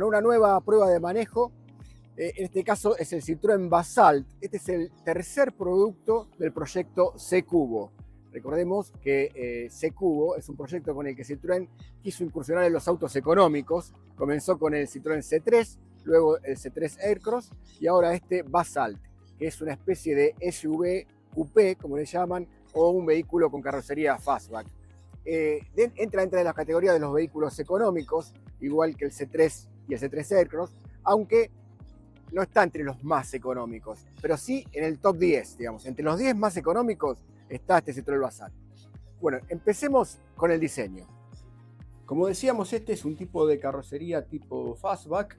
Bueno, una nueva prueba de manejo, en este caso es el Citroën Basalt. Este es el tercer producto del proyecto C-Cubo. Recordemos que C-Cubo es un proyecto con el que Citroën quiso incursionar en los autos económicos. Comenzó con el Citroën C3, luego el C3 Aircross y ahora este Basalt, que es una especie de SUV coupé, como le llaman, o un vehículo con carrocería fastback. Entra entre las categorías de los vehículos económicos, igual que el C3 y el C3 Aircross, aunque no está entre los más económicos, pero sí en el top 10, digamos. Entre los 10 más económicos está este Citroën Basalt. Bueno, empecemos con el diseño. Como decíamos, este es un tipo de carrocería tipo fastback,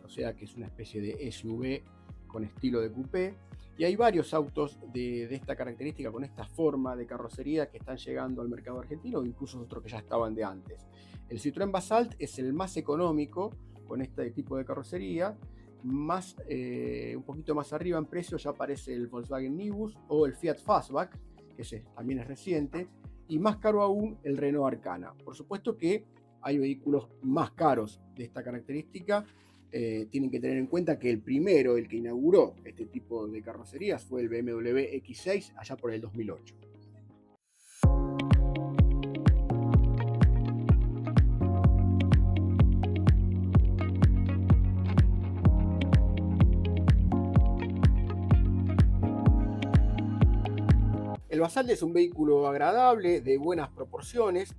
o sea que es una especie de SUV con estilo de coupé. Y hay varios autos de esta característica, con esta forma de carrocería, que están llegando al mercado argentino, incluso otros que ya estaban de antes. El Citroën Basalt es el más económico con este tipo de carrocería. Un poquito más arriba en precio ya aparece el Volkswagen Nibus o el Fiat Fastback, que también es reciente, y más caro aún el Renault Arcana. Por supuesto que hay vehículos más caros de esta característica. Tienen que tener en cuenta que el primero, el que inauguró este tipo de carrocerías, fue el BMW X6 allá por el 2008. El Basalt es un vehículo agradable, de buenas proporciones.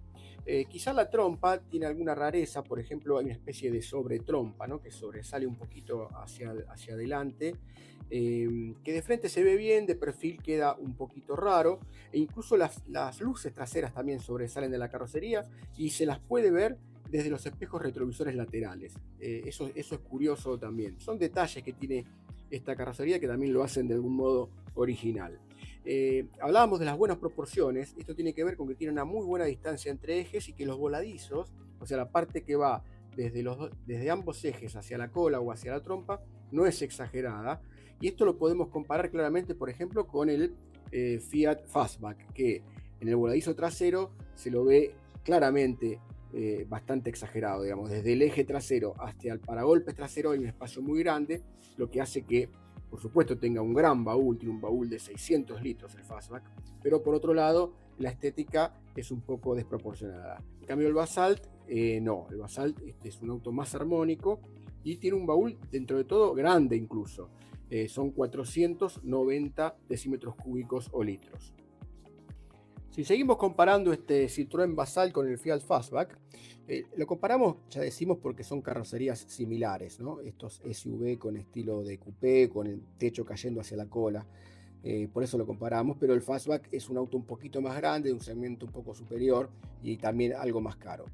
Quizá la trompa tiene alguna rareza, por ejemplo, hay una especie de sobretrompa, ¿no? Que sobresale un poquito hacia adelante, que de frente se ve bien, de perfil queda un poquito raro, e incluso las luces traseras también sobresalen de la carrocería y se las puede ver desde los espejos retrovisores laterales. Eso es curioso también. Son detalles que tiene esta carrocería que también lo hacen de algún modo original. Hablábamos de las buenas proporciones. Esto tiene que ver con que tiene una muy buena distancia entre ejes y que los voladizos, o sea, la parte que va desde ambos ejes hacia la cola o hacia la trompa, no es exagerada. Y esto lo podemos comparar claramente, por ejemplo, con el Fiat Fastback, que en el voladizo trasero se lo ve claramente bastante exagerado, digamos, desde el eje trasero hasta el paragolpes trasero hay un espacio muy grande, lo que hace que, por supuesto, tenga un gran baúl, tiene un baúl de 600 litros el Fastback, pero por otro lado, la estética es un poco desproporcionada. En cambio, el Basalt, no, el Basalt es un auto más armónico y tiene un baúl, dentro de todo, grande incluso. Son 490 decímetros cúbicos o litros. Si seguimos comparando este Citroën Basalt con el Fiat Fastback, lo comparamos, ya decimos, porque son carrocerías similares, ¿no? Estos SUV con estilo de coupé, con el techo cayendo hacia la cola, por eso lo comparamos, pero el Fastback es un auto un poquito más grande, de un segmento un poco superior y también algo más caro.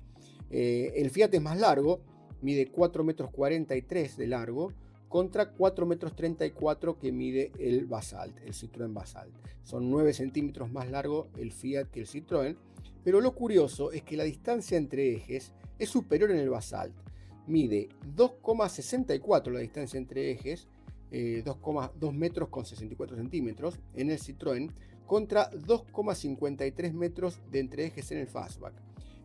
El Fiat es más largo, mide 4,43 metros de largo, contra 4,34 metros que mide el Basalt, el Citroën Basalt. Son 9 centímetros más largo el Fiat que el Citroën, pero lo curioso es que la distancia entre ejes es superior en el Basalt. Mide 2,64 la distancia entre ejes, 2,2 metros con 64 centímetros en el Citroën, contra 2,53 metros de entre ejes en el Fastback.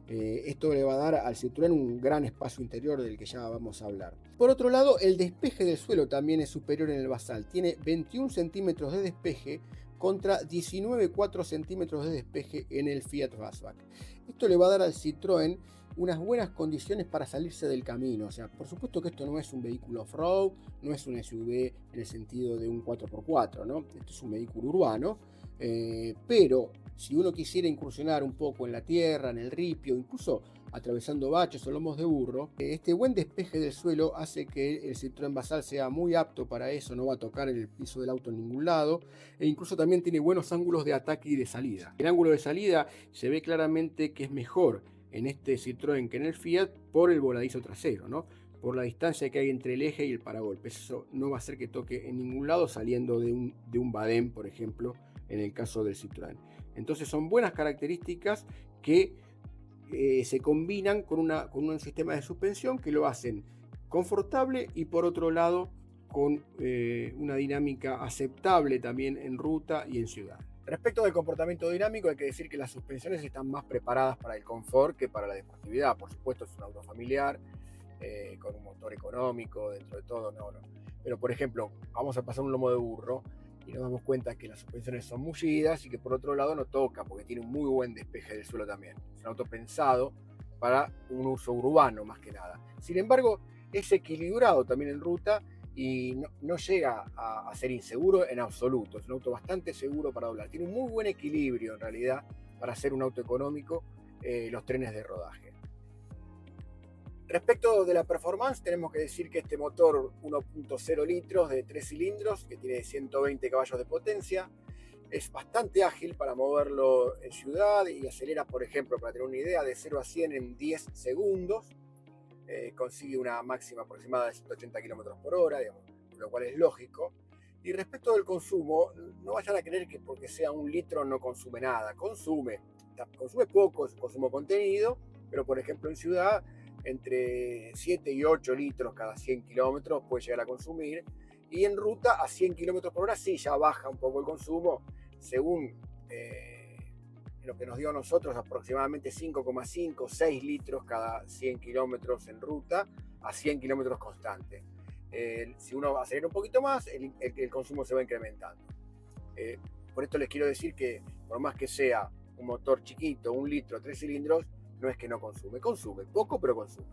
Esto le va a dar al Citroën un gran espacio interior del que ya vamos a hablar. Por otro lado, el despeje del suelo también es superior en el Basalt. Tiene 21 centímetros de despeje contra 19,4 centímetros de despeje en el Fiat Fastback. Esto le va a dar al Citroën unas buenas condiciones para salirse del camino. O sea, por supuesto que esto no es un vehículo off-road, no es un SUV en el sentido de un 4x4, ¿no? Esto es un vehículo urbano, pero si uno quisiera incursionar un poco en la tierra, en el ripio, incluso atravesando baches o lomos de burro, este buen despeje del suelo hace que el Citroën Basalt sea muy apto para eso, no va a tocar el piso del auto en ningún lado, e incluso también tiene buenos ángulos de ataque y de salida. El ángulo de salida se ve claramente que es mejor en este Citroën que en el Fiat por el voladizo trasero, ¿no? Por la distancia que hay entre el eje y el paragolpes. Eso no va a hacer que toque en ningún lado saliendo de un badén, por ejemplo, en el caso del Citroën. Entonces son buenas características que se combinan con un sistema de suspensión que lo hacen confortable y por otro lado con una dinámica aceptable también en ruta y en ciudad. Respecto del comportamiento dinámico, hay que decir que las suspensiones están más preparadas para el confort que para la deportividad. Por supuesto, es un auto familiar, con un motor económico, dentro de todo, no. Pero por ejemplo, vamos a pasar un lomo de burro y nos damos cuenta que las suspensiones son mullidas y que por otro lado no toca, porque tiene un muy buen despeje del suelo también. Es un auto pensado para un uso urbano más que nada. Sin embargo, es equilibrado también en ruta y no llega a ser inseguro en absoluto. Es un auto bastante seguro para doblar. Tiene un muy buen equilibrio en realidad para ser un auto económico, los trenes de rodaje. Respecto de la performance, tenemos que decir que este motor 1.0 litros de 3 cilindros, que tiene 120 caballos de potencia, es bastante ágil para moverlo en ciudad y acelera, por ejemplo, para tener una idea, de 0 a 100 en 10 segundos. Consigue una máxima aproximada de 180 km por hora, digamos, lo cual es lógico. Y respecto del consumo, no vayan a creer que porque sea 1 litro no consume nada. Consume poco, es consumo contenido, pero por ejemplo en ciudad entre 7 y 8 litros cada 100 kilómetros puede llegar a consumir, y en ruta a 100 kilómetros por hora sí ya baja un poco el consumo, según lo que nos dio a nosotros, aproximadamente 5,5, 6 litros cada 100 kilómetros en ruta a 100 kilómetros constante. Si uno acelera un poquito más, el consumo se va incrementando. Por esto les quiero decir que por más que sea un motor chiquito, 1 litro, 3 cilindros, no es que no consume poco, pero consume.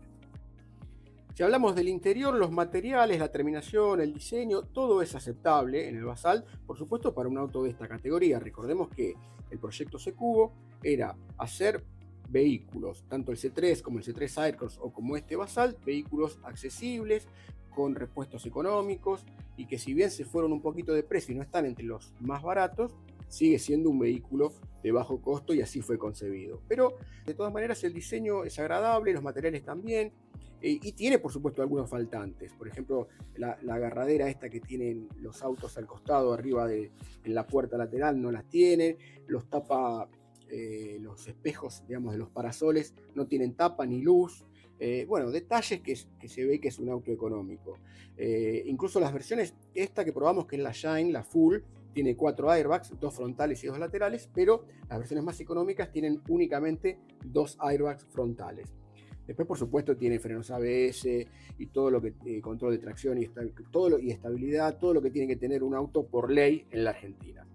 Si hablamos del interior, los materiales, la terminación, el diseño, todo es aceptable en el Basal, por supuesto para un auto de esta categoría. Recordemos que el proyecto C-Cubo era hacer vehículos, tanto el C3 como el C3 Aircross o como este Basal, vehículos accesibles, con repuestos económicos, y que si bien se fueron un poquito de precio y no están entre los más baratos, sigue siendo un vehículo de bajo costo y así fue concebido. Pero de todas maneras el diseño es agradable, los materiales también, y tiene por supuesto algunos faltantes. Por ejemplo, la agarradera esta que tienen los autos al costado, arriba en la puerta lateral, no las tienen. Los espejos, digamos, de los parasoles no tienen tapa ni luz. Bueno, detalles que se ve que es un auto económico. Incluso las versiones, esta que probamos, que es la Shine, la Full, tiene 4 airbags, 2 frontales y 2 laterales, pero las versiones más económicas tienen únicamente 2 airbags frontales. Después, por supuesto, tiene frenos ABS y todo lo que control de tracción y estabilidad, todo lo que tiene que tener un auto por ley en la Argentina.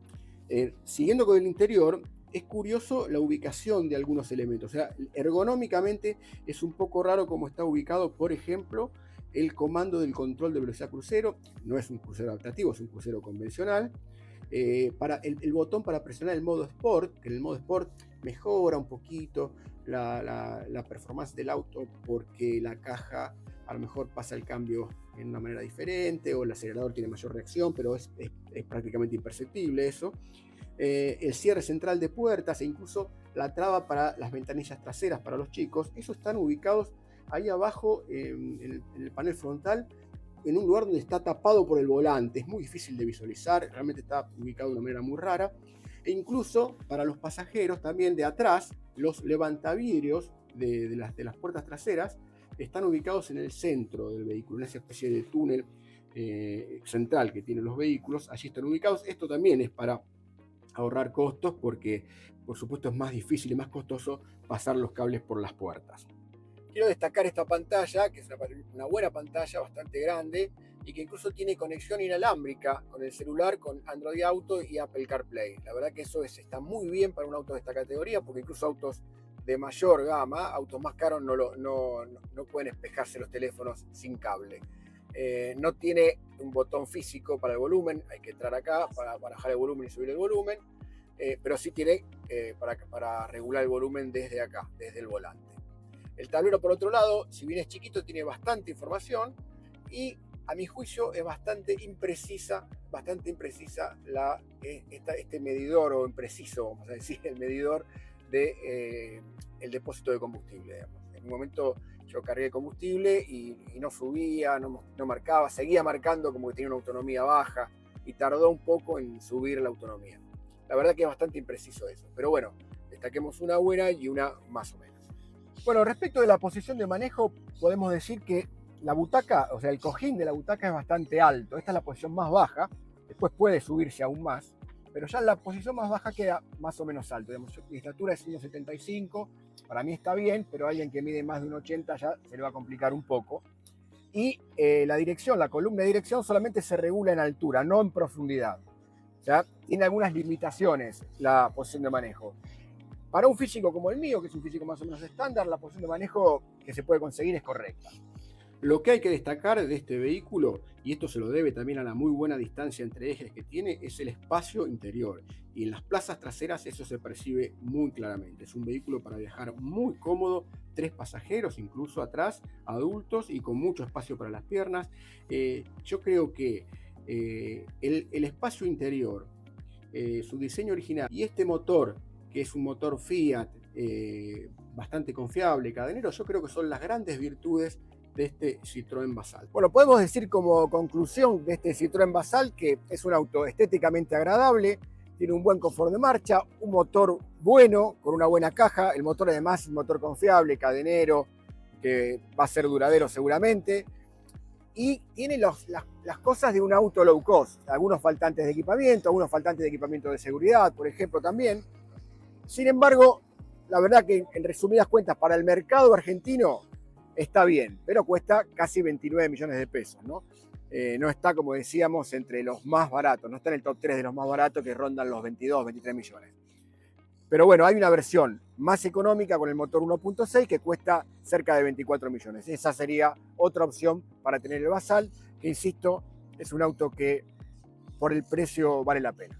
Siguiendo con el interior, es curioso la ubicación de algunos elementos. O sea, ergonómicamente es un poco raro cómo está ubicado, por ejemplo, el comando del control de velocidad crucero. No es un crucero adaptativo, es un crucero convencional. Para el botón para presionar el modo Sport, que en el modo Sport mejora un poquito la performance del auto, porque la caja a lo mejor pasa el cambio en una manera diferente, o el acelerador tiene mayor reacción, pero es prácticamente imperceptible eso. El cierre central de puertas e incluso la traba para las ventanillas traseras para los chicos, esos están ubicados ahí abajo en el panel frontal, en un lugar donde está tapado por el volante. Es muy difícil de visualizar, realmente está ubicado de una manera muy rara. E incluso para los pasajeros también de atrás, los levantavidrios de las puertas traseras están ubicados en el centro del vehículo, en esa especie de túnel central que tienen los vehículos. Allí están ubicados. Esto también es para ahorrar costos, porque por supuesto es más difícil y más costoso pasar los cables por las puertas. Quiero destacar esta pantalla, que es una buena pantalla, bastante grande, y que incluso tiene conexión inalámbrica con el celular, con Android Auto y Apple CarPlay. La verdad que eso está muy bien para un auto de esta categoría, porque incluso autos de mayor gama, autos más caros, no pueden espejarse los teléfonos sin cable. No tiene un botón físico para el volumen, hay que entrar acá para bajar el volumen y subir el volumen, pero sí tiene para regular el volumen desde acá, desde el volante. El tablero, por otro lado, si bien es chiquito, tiene bastante información, y a mi juicio es bastante imprecisa este medidor, o impreciso, vamos a decir, el medidor del depósito de combustible, digamos. En un momento yo cargué combustible y no subía, no marcaba, seguía marcando como que tenía una autonomía baja, y tardó un poco en subir la autonomía. La verdad que es bastante impreciso eso, pero bueno, destaquemos una buena y una más o menos. Bueno, respecto de la posición de manejo, podemos decir que la butaca, o sea, el cojín de la butaca es bastante alto. Esta es la posición más baja, después puede subirse aún más, pero ya en la posición más baja queda más o menos alto. Digamos, mi estatura es 1,75, para mí está bien, pero alguien que mide más de 1,80 ya se le va a complicar un poco. Y la dirección, la columna de dirección solamente se regula en altura, no en profundidad. ¿Ya? Tiene algunas limitaciones la posición de manejo. Para un físico como el mío, que es un físico más o menos estándar, la posición de manejo que se puede conseguir es correcta. Lo que hay que destacar de este vehículo, y esto se lo debe también a la muy buena distancia entre ejes que tiene, es el espacio interior. Y en las plazas traseras eso se percibe muy claramente. Es un vehículo para viajar muy cómodo, 3 pasajeros incluso atrás, adultos y con mucho espacio para las piernas. Yo creo que el espacio interior, su diseño original y este motor, que es un motor Fiat bastante confiable, cadenero, yo creo que son las grandes virtudes de este Citroën Basal. Bueno, podemos decir como conclusión de este Citroën Basal que es un auto estéticamente agradable, tiene un buen confort de marcha, un motor bueno, con una buena caja, el motor además es un motor confiable, cadenero, que va a ser duradero seguramente, y tiene las cosas de un auto low cost, algunos faltantes de equipamiento de seguridad, por ejemplo, también. Sin embargo, la verdad que en resumidas cuentas, para el mercado argentino está bien, pero cuesta casi 29 millones de pesos, ¿no? No está, como decíamos, entre los más baratos, no está en el top 3 de los más baratos que rondan los 22, 23 millones. Pero bueno, hay una versión más económica con el motor 1.6 que cuesta cerca de 24 millones. Esa sería otra opción para tener el Basal, que insisto, es un auto que por el precio vale la pena.